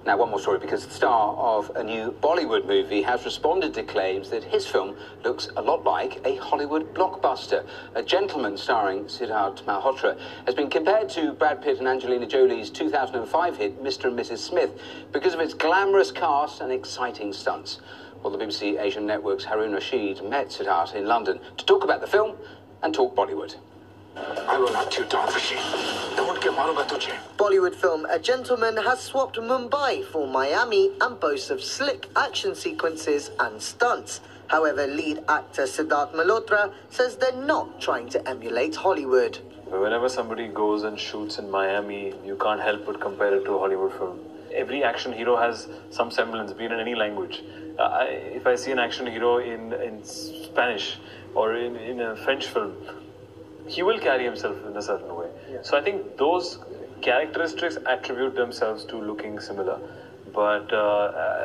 Now, one more story, because the star of a new Bollywood movie has responded to claims that his film looks a lot like a Hollywood blockbuster. A Gentleman, starring Siddharth Malhotra, has been compared to Brad Pitt and Angelina Jolie's 2005 hit Mr. and Mrs. Smith because of its glamorous cast and exciting stunts. Well, the BBC Asian Network's Harun Rashid met Siddharth in London to talk about the film and talk Bollywood. I will hunt you down, Rishi. Bollywood film A Gentleman has swapped Mumbai for Miami and boasts of slick action sequences and stunts. However, lead actor Siddharth Malhotra says they're not trying to emulate Hollywood. Whenever somebody goes and shoots in Miami, you can't help but compare it to a Hollywood film. Every action hero has some semblance, be it in any language. If I see an action hero in Spanish or in a French film, he will carry himself in a certain way. Yeah. So I think those characteristics attribute themselves to looking similar. But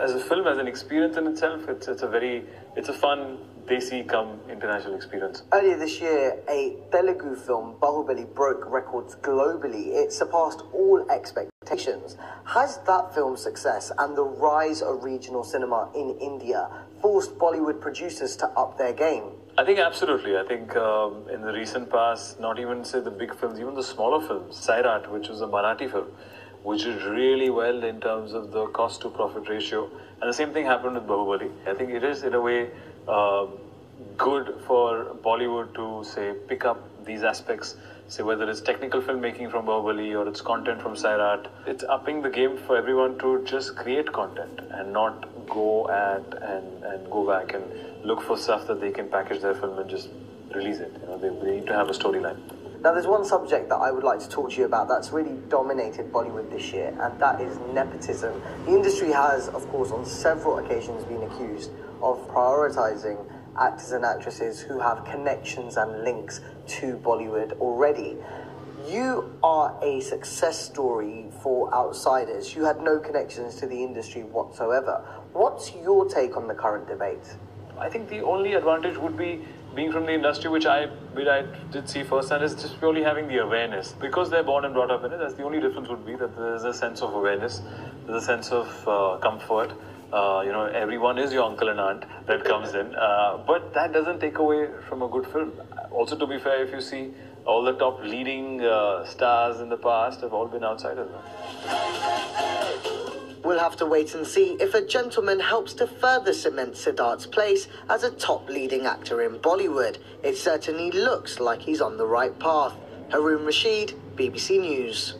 as a film, as an experience in itself, it's a fun, desi come international experience. Earlier this year, a Telugu film, Bahubali, broke records globally. It surpassed all expectations. Has that film's success and the rise of regional cinema in India forced Bollywood producers to up their game? I think absolutely. I think in the recent past, not even say the big films, even the smaller films, Sairat, which was a Marathi film, which did really well in terms of the cost to profit ratio. And the same thing happened with Bahubali. I think it is in a way good for Bollywood to say pick up these aspects, say whether it's technical filmmaking from Bahubali or it's content from Sairat. It's upping the game for everyone to just create content and not go and go back and look for stuff that they can package their film and just release it. You know, they need to have a storyline. Now, there's one subject that I would like to talk to you about that's really dominated Bollywood this year, and that is nepotism. The industry has, of course, on several occasions been accused of prioritising actors and actresses who have connections and links to Bollywood already. You are a success story for outsiders. You had no connections to the industry whatsoever. What's your take on the current debate? I think the only advantage would be being from the industry, which I did see firsthand, is just purely having the awareness. Because they're born and brought up in it, that's the only difference would be that there's a sense of awareness, there's a sense of comfort. You know, everyone is your uncle and aunt that comes in. But that doesn't take away from a good film. Also, to be fair, if you see, all the top leading stars in the past have all been outsiders. We'll have to wait and see if A Gentleman helps to further cement Siddharth's place as a top leading actor in Bollywood. It certainly looks like he's on the right path. Harun Rashid, BBC News.